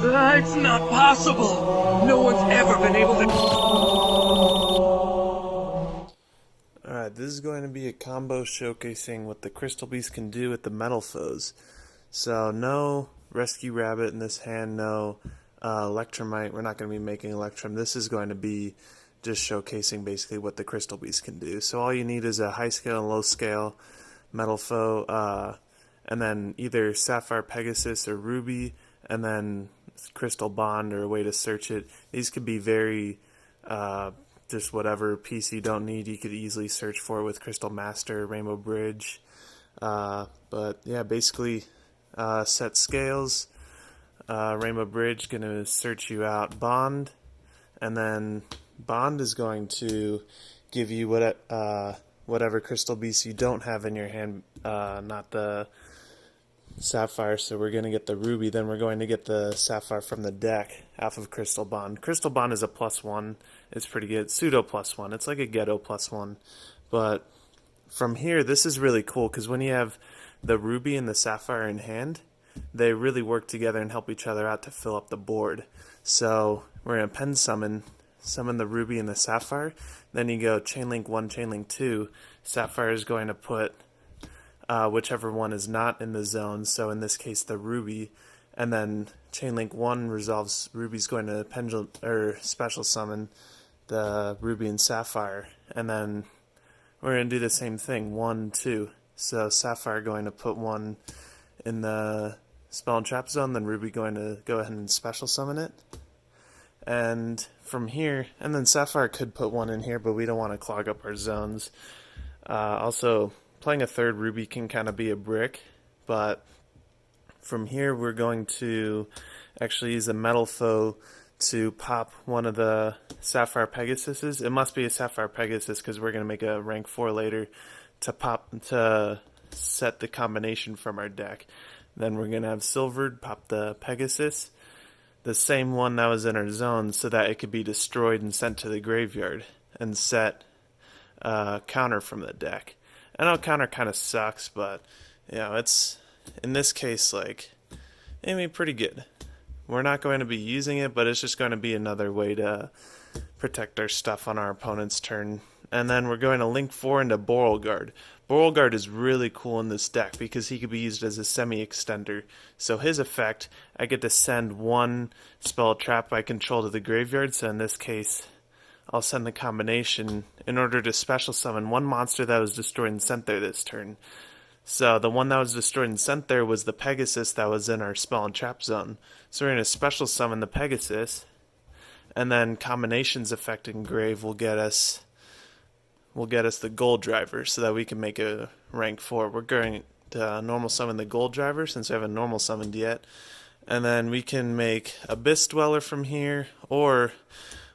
It's not possible! No one's ever been able to... Alright, this is going to be a combo showcasing what the Crystal Beast can do with the Metalfoes. So, no Rescue Rabbit in this hand, no Electromite. We're not going to be making Electrum. This is going to be just showcasing basically what the Crystal Beast can do. So all you need is a high scale and low scale Metalfoe, and then either Sapphire Pegasus or Ruby, and then Crystal Bond or a way to search it. These could be very just whatever piece you don't need, you could easily search for it with Crystal Master, Rainbow Bridge. But yeah, basically set scales. Rainbow Bridge going to search you out Bond, and then Bond is going to give you whatever Crystal Beast you don't have in your hand, not the Sapphire, so we're going to get the Ruby, then we're going to get the Sapphire from the deck off of Crystal Bond. Crystal Bond is a +1, it's pretty good, pseudo +1, it's like a ghetto +1, but from here, this is really cool, because when you have the Ruby and the Sapphire in hand, they really work together and help each other out to fill up the board. So we're going to pen summon the Ruby and the Sapphire, then you go Chainlink 1, Chainlink 2, Sapphire is going to put whichever one is not in the zone, so in this case the Ruby, and then Chainlink 1 resolves Ruby's going to special summon the Ruby and Sapphire, and then we're going to do the same thing, 1, 2, so Sapphire going to put one in the spell and trap zone, then Ruby going to go ahead and special summon it, and from here, and then Sapphire could put one in here, but we don't want to clog up our zones. Also, playing a third Ruby can kind of be a brick, but from here we're going to actually use a Metalfoe to pop one of the Sapphire Pegasuses. It must be a Sapphire Pegasus because we're going to make a rank 4 later to set the combination from our deck. Then we're going to have Silvered pop the Pegasus, the same one that was in our zone, so that it could be destroyed and sent to the graveyard, and set counter from the deck. I know counter kind of sucks, but you know, it's in this case like I mean pretty good. We're not going to be using it, but it's just going to be another way to protect our stuff on our opponent's turn. And then we're going to link 4 into Beauregard. Beauregard is really cool in this deck because he could be used as a semi-extender. So his effect, I get to send one spell trap I control to the graveyard, so in this case I'll send the combination in order to special summon one monster that was destroyed and sent there this turn. So the one that was destroyed and sent there was the Pegasus that was in our spell and trap zone. So we're going to special summon the Pegasus, and then combinations affecting Grave will get us the Gold Driver so that we can make a rank 4. We're going to normal summon the Gold Driver since we haven't normal summoned yet. And then we can make Abyss Dweller from here, or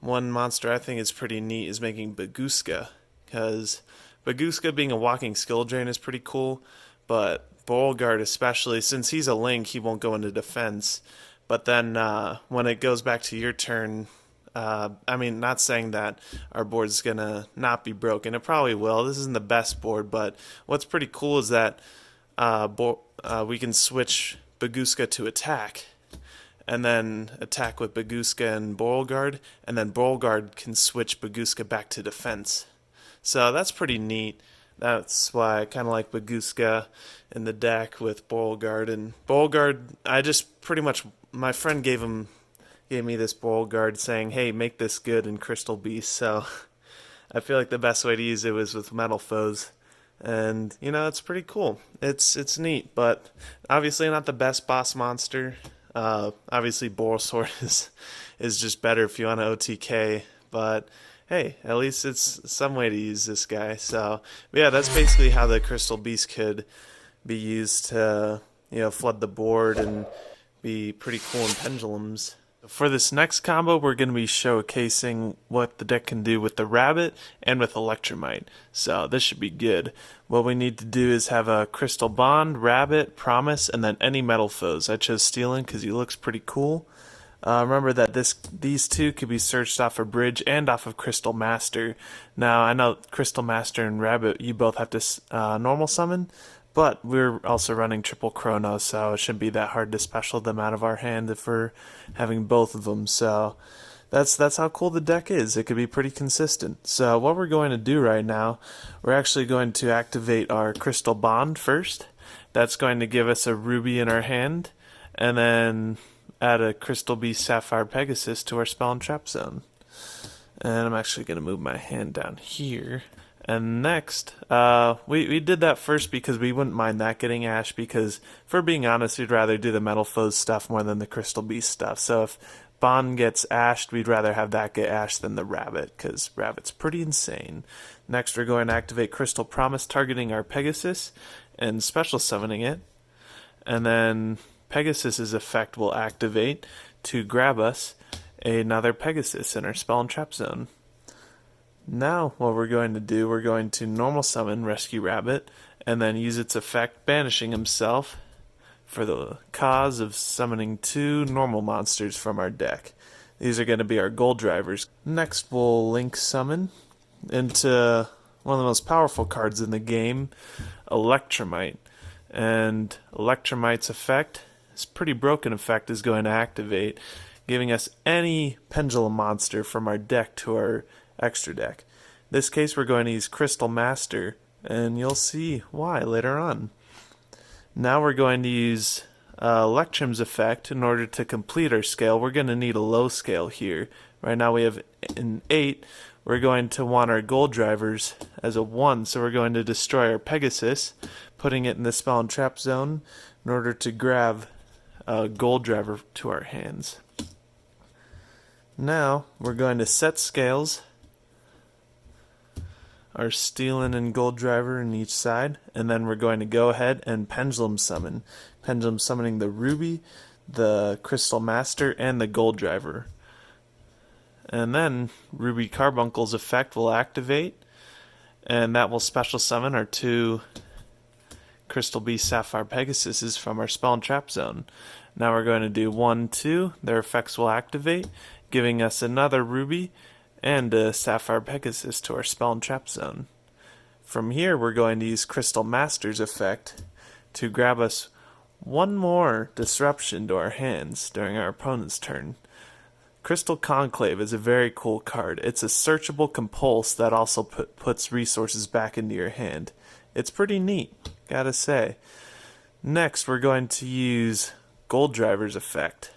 one monster I think is pretty neat is making Baguska, because Baguska being a walking skill drain is pretty cool, but Beauregard especially, since he's a link, he won't go into defense. But then when it goes back to your turn, I mean, not saying that our board's going to not be broken. It probably will. This isn't the best board, but what's pretty cool is that we can switch Baguska to attack, and then attack with Baguska and Beauregard, and then Beauregard can switch Baguska back to defense. So that's pretty neat. That's why I kind of like Baguska in the deck with Beauregard. And Beauregard, I just pretty much, my friend gave me this Beauregard saying, hey, make this good in Crystal Beast. So I feel like the best way to use it was with Metalfoes. And, you know, it's pretty cool. It's neat, but obviously not the best boss monster. Obviously Borosword is just better if you want to OTK, but hey, at least it's some way to use this guy. So yeah, that's basically how the Crystal Beast could be used to, you know, flood the board and be pretty cool in pendulums. For this next combo, we're going to be showcasing what the deck can do with the Rabbit and with Electromite. So this should be good. What we need to do is have a Crystal Bond, Rabbit, Promise, and then any Metalfoes. I chose Stealing because he looks pretty cool. Remember that these two could be searched off of Bridge and off of Crystal Master. Now, I know Crystal Master and Rabbit, you both have to normal summon, But we're also running triple chrono, so it shouldn't be that hard to special them out of our hand if we're having both of them. So that's how cool the deck is. It could be pretty consistent. So what we're going to do right now, we're actually going to activate our Crystal Bond first. That's going to give us a Ruby in our hand, and then add a Crystal Beast Sapphire Pegasus to our Spell and Trap Zone. And I'm actually going to move my hand down here. And next, we did that first because we wouldn't mind that getting Ash, because, for being honest, we'd rather do the Metalfoes stuff more than the Crystal Beast stuff. So if Bond gets Ashed, we'd rather have that get Ashed than the Rabbit, because Rabbit's pretty insane. Next, we're going to activate Crystal Promise, targeting our Pegasus and special summoning it. And then Pegasus's effect will activate to grab us another Pegasus in our Spell and Trap Zone. Now what we're going to do, we're going to normal summon Rescue Rabbit and then use its effect, banishing himself for the cause of summoning 2 normal monsters from our deck. These are going to be our gold drivers. Next we'll link summon into one of the most powerful cards in the game, Electromite. And Electromite's effect, this pretty broken effect, is going to activate, giving us any pendulum monster from our deck to our extra deck. In this case we're going to use Crystal Master, and you'll see why later on. Now we're going to use Electrum's effect in order to complete our scale. We're going to need a low scale here. Right now we have an 8. We're going to want our gold drivers as a 1, so we're going to destroy our Pegasus, putting it in the Spell and Trap Zone in order to grab a gold driver to our hands. Now we're going to set scales, our Stealing and Gold Driver in each side, and then we're going to go ahead and Pendulum Summon. Pendulum Summoning the Ruby, the Crystal Master, and the Gold Driver. And then Ruby Carbuncle's effect will activate, and that will special summon our 2 Crystal Beast Sapphire Pegasuses from our Spell and Trap Zone. Now we're going to do 1, 2, their effects will activate, giving us another Ruby and a Sapphire Pegasus to our Spell and Trap Zone. From here we're going to use Crystal Master's effect to grab us 1 more disruption to our hands during our opponent's turn. Crystal Conclave is a very cool card. It's a searchable compulse that also puts resources back into your hand. It's pretty neat, gotta say. Next we're going to use Gold Driver's effect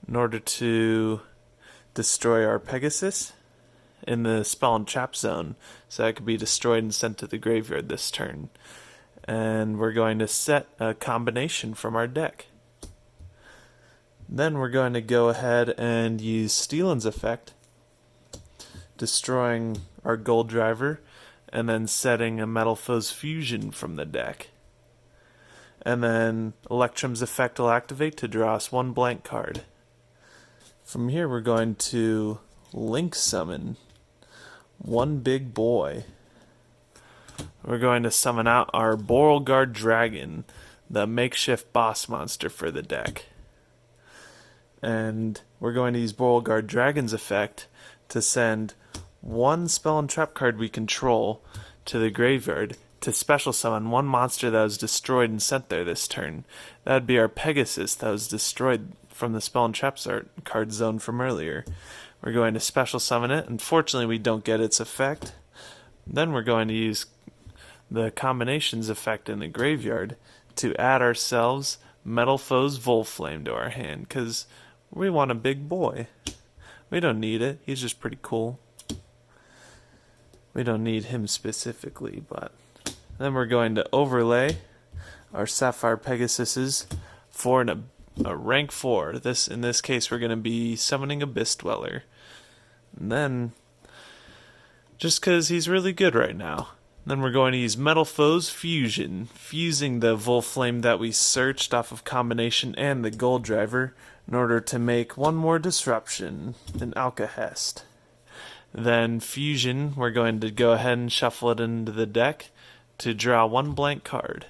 in order to destroy our Pegasus in the Spell and Trap Zone, so it could be destroyed and sent to the graveyard this turn. And we're going to set a combination from our deck. Then we're going to go ahead and use Stealin's effect, destroying our gold driver, and then setting a Metalfoes Fusion from the deck. And then Electrum's effect will activate to draw us 1 blank card. From here we're going to link summon 1 big boy. We're going to summon out our Beauregard Dragon, the makeshift boss monster for the deck. And we're going to use Beauregard Dragon's effect to send 1 spell and trap card we control to the graveyard to special summon 1 monster that was destroyed and sent there this turn. That would be our Pegasus that was destroyed from the Spell and Trap card zone from earlier. We're going to special summon it. Unfortunately, we don't get its effect. Then we're going to use the combinations effect in the graveyard to add ourselves Metalfoes Volflame to our hand, because we want a big boy. We don't need it. He's just pretty cool. We don't need him specifically, but then we're going to overlay our Sapphire Pegasuses for a rank 4. In this case, we're going to be summoning Abyss Dweller. And then, just because he's really good right now. Then we're going to use Metalfoes Fusion, fusing the Volflame that we searched off of combination and the gold driver in order to make 1 more disruption, an Alcahest. Then Fusion, we're going to go ahead and shuffle it into the deck to draw 1 blank card.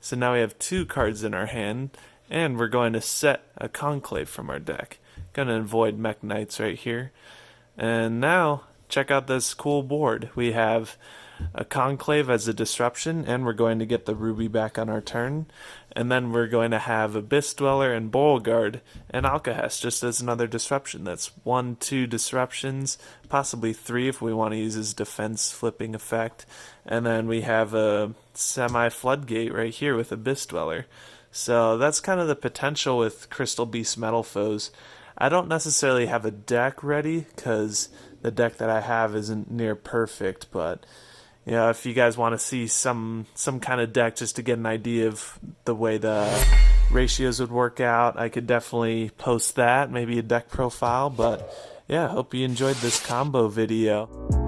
So now we have 2 cards in our hand, and we're going to set a Conclave from our deck. Going to avoid Mech Knights right here. And now, check out this cool board. We have a Conclave as a disruption, and we're going to get the Ruby back on our turn. And then we're going to have Abyss Dweller and Beauregard and Alcahest just as another disruption. That's 1, 2 disruptions, possibly 3 if we want to use his defense flipping effect. And then we have a semi-floodgate right here with Abyss Dweller. So that's kind of the potential with Crystal Beast Metalfoes. I don't necessarily have a deck ready because the deck that I have isn't near perfect, but you know, if you guys want to see some kind of deck just to get an idea of the way the ratios would work out, I could definitely post that, maybe a deck profile. But yeah, hope you enjoyed this combo video.